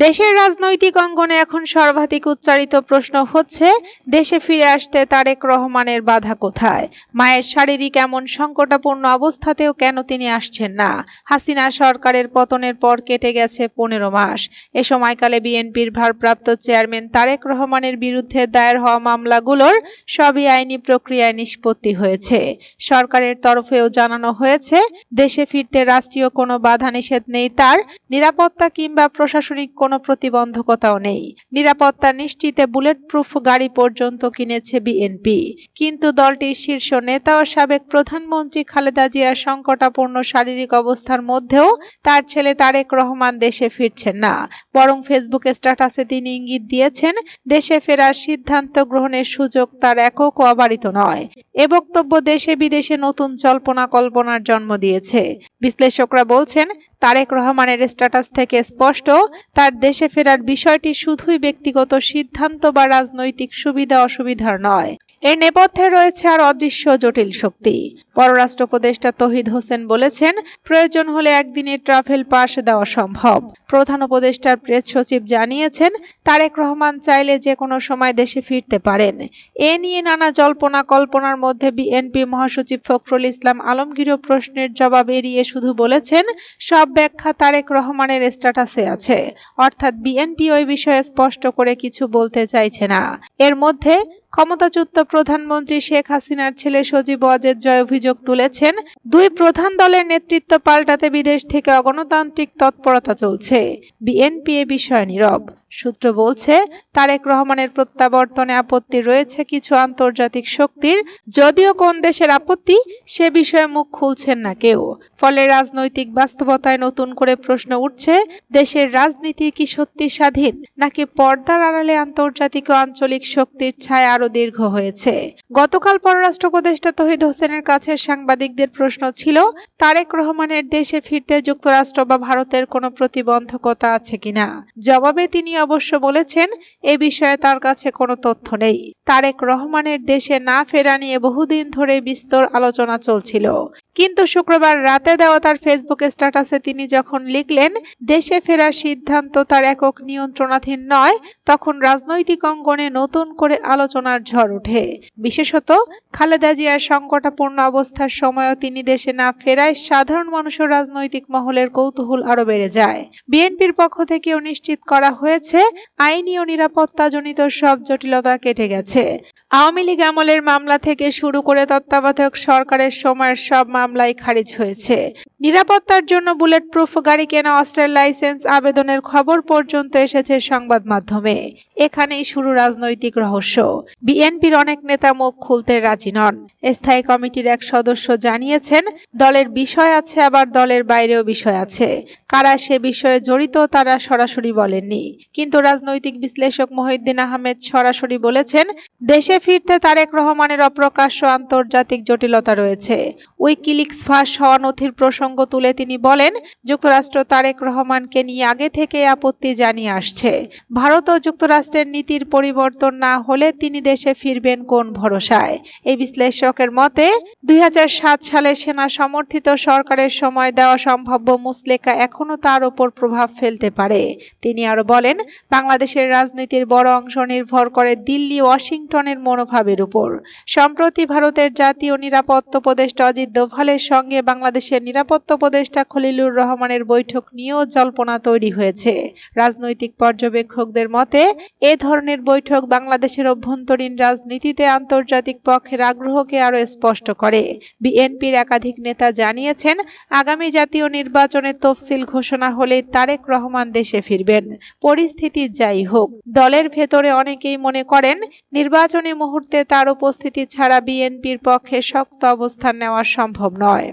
দেশের রাজনৈতিক অঙ্গনে এখন সর্বাধিক উচ্চারিত প্রশ্ন হচ্ছে, দেশে ফিরে আসতে তারেক রহমানের বাধা কোথায়? মায়ের শারীরিক এমন সংকটাপন্ন অবস্থাতেও কেন তিনি আসছেন না? হাসিনা সরকারের পতনের পর কেটে গেছে ১৫ মাস। এ সময়কালে বিএনপির ভারপ্রাপ্ত চেয়ারম্যান তারেক রহমানের বিরুদ্ধে দায়ের হওয়া মামলাগুলোর সবই আইনি প্রক্রিয়ায় নিষ্পত্তি হয়েছে। সরকারের তরফেও জানানো হয়েছে, দেশে ফিরতে রাষ্ট্রীয় কোনো বাধা নিষেধ নেই তার, নিরাপত্তা কিংবা প্রশাসনিক কোনো প্রতিবন্ধকতাও নেই। নিরাপত্তা নিশ্চিতে বুলেট প্রুফ গাড়ি পর্যন্ত কিনেছে বিএনপি। কিন্তু দলটির শীর্ষ নেতা ও সাবেক প্রধানমন্ত্রী খালেদা জিয়ার সংকটাপন্ন শারীরিক অবস্থার মধ্যেও তার ছেলে তারেক রহমান দেশে ফিরছেন না। বরং ফেসবুক স্ট্যাটাসে তিনি ইঙ্গিত দিয়েছেন, দেশে ফেরার সিদ্ধান্ত গ্রহণের সুযোগ তার একক ও অবারিত নয়। এ বক্তব্য দেশে বিদেশে নতুন জল্পনা কল্পনার জন্ম দিয়েছে। বিশ্লেষকরা বলছেন, তারেক রহমানের স্ট্যাটাস থেকে স্পষ্ট, তার দেশে ফেরার বিষয়টি শুধুই ব্যক্তিগত সিদ্ধান্ত বা রাজনৈতিক সুবিধা অসুবিধার নয়। এর নেপথ্যে রয়েছে আর অদৃশ্য জটিল শক্তি। পররাষ্ট্র উপদেষ্টা তৌহিদ হোসেন বলেছেন, প্রয়োজন হলে একদিনের ট্রাভেল পাস দেওয়া সম্ভব। প্রধান উপদেষ্টার প্রেস সচিব জানিয়েছেন, তারেক রহমান চাইলে যে কোনো সময় দেশে ফিরতে পারেন। এ নিয়ে নানা জল্পনা কল্পনার মধ্যে বিএনপি মহাসচিব ফখরুল ইসলাম আলমগীরও প্রশ্নের জবাব এড়িয়ে শুধু বলেছেন, সব ব্যাখ্যা তারেক রহমানের স্ট্যাটাসে আছে। অর্থাৎ বিএনপি ওই বিষয়ে স্পষ্ট করে কিছু বলতে চাইছে না। এর মধ্যে ক্ষমতাচ্যুত প্রধানমন্ত্রী শেখ হাসিনার ছেলে সজীব ওয়াজেদ জয় অভিযোগ তুলেছেন, দুই প্রধান দলের নেতৃত্ব পাল্টাতে বিদেশ থেকে অগণতান্ত্রিক তৎপরতা চলছে। বিএনপি এ বিষয়ে নীরব। সূত্র বলছে, তারেক রহমানের প্রত্যাবর্তনে আপত্তি রয়েছে কিছু আন্তর্জাতিক শক্তির, যদিও কোন দেশের আপত্তি সে বিষয়ে মুখ খুলছেন না কেউ। ফলে রাজনৈতিক বাস্তবতায় নতুন করে প্রশ্ন উঠছে, দেশের রাজনীতি কি সত্যি স্বাধীন, নাকি পর্দার আড়ালে আন্তর্জাতিক ও আঞ্চলিক শক্তির ছায়া আরো দীর্ঘ হয়েছে? গতকাল পররাষ্ট্র উপদেষ্টা তৌহিদ হোসেনের কাছে সাংবাদিকদের প্রশ্ন ছিল, তারেক রহমানের দেশে ফিরতে যুক্তরাষ্ট্র বা ভারতের কোনো প্রতিবন্ধকতা আছে কিনা। জবাবে তিনি অবশ্য বলেছেন, এ বিষয়ে তার কাছে কোনো তথ্য নেই। তারেক রহমানের দেশে না ফেরা নিয়ে বহুদিন ধরে বিস্তর আলোচনা চলছিল। কিন্তু শুক্রবার রাতে দেওয়া তার ফেসবুক স্ট্যাটাসে তিনি যখন লিখলেন, দেশে ফেরার সিদ্ধান্ত তার একক নিয়ন্ত্রণাধীন নয়, তখন রাজনৈতিক অঙ্গনে নতুন করে আলোচনার ঝড় ওঠে। বিশেষত খালেদা জিয়ার সংকটাপন্ন অবস্থার সময়ও তিনি দেশে না ফেরায় সাধারণ মানুষ ও রাজনৈতিক মহলের কৌতূহল আরো বেড়ে যায়। বিএনপির পক্ষ থেকেও নিশ্চিত করা হয়েছে, আইনি ও নিরাপত্তাজনিত সব জটিলতা কেটে গেছে। আওয়ামী লীগ আমলের মামলা থেকে শুরু করে তত্ত্বাবধায়ক সরকারের সময়ের সব মামলাই খারিজ হয়েছে। নিরাপত্তার জন্য বুলেট প্রুফ গাড়ি কেনা, অস্ত্রের লাইসেন্স আবেদনের খবর পর্যন্ত এসেছে সংবাদ মাধ্যমে। এখানেই শুরু রাজনৈতিক রহস্য। বিএনপির অনেক নেতা মুখ খুলতে রাজি নন। স্থায়ী কমিটির এক সদস্য জানিয়েছেন, দলের বিষয় আছে, আবার দলের বাইরেও বিষয় আছে। কারা সে বিষয়ে জড়িত তারা সরাসরি বলেননি। কিন্তু রাজনৈতিক বিশ্লেষক মহিউদ্দিন আহমেদ সরাসরি বলেছেন, দেশে ফিরতে তারেক রহমানের অপ্রকাশ্য আন্তর্জাতিক জটিলতা রয়েছে। উইকিলিক্স ফাঁস হওয়া নথির প্রসঙ্গ তুলে তিনি বলেন, যুক্তরাষ্ট্র তারেক রহমানকে নিয়ে আগে থেকে আপত্তি জানিয়ে আসছে। ভারত ও যুক্তরাষ্ট্রের নীতির পরিবর্তন না হলে তিনি দেশে ফিরবেন কোন ভরসায়? এই বিশ্লেষকের মতে, ২০০৭ সালে সেনা সমর্থিত সরকারের সময় দেওয়া সম্ভাব্য মুচলেকা এখনো তার উপর প্রভাব ফেলতে পারে। তিনি আরো বলেন, বাংলাদেশের রাজনীতির বড় অংশ নির্ভর করে দিল্লি ওয়াশিংটনের মনোভাবের উপর। সম্প্রতি ভারতের জাতীয় নিরাপত্তা উপদেষ্টা অজিত দোভালের সঙ্গে বাংলাদেশের নিরাপত্তা উপদেষ্টা খলিলুর রহমানের বৈঠক নিয়েও জল্পনা তৈরি হয়েছে। রাজনৈতিক পর্যবেক্ষকদের মতে, এ ধরনের বৈঠক বাংলাদেশের অভ্যন্তরীণ রাজনীতিতে আন্তর্জাতিক পক্ষের আগ্রহকে আরো স্পষ্ট করে। বিএনপির একাধিক নেতা জানিয়েছেন, আগামী জাতীয় নির্বাচনের তফসিল ঘোষণা হলে তারেক রহমান দেশে ফিরবেন। পরিস্থিতি যাই হোক, দলের ভেতরে অনেকেই মনে করেন, নির্বাচনী মুহূর্তে তার উপস্থিতি ছাড়া বিএনপির পক্ষে শক্ত অবস্থান নেওয়া সম্ভব নয়।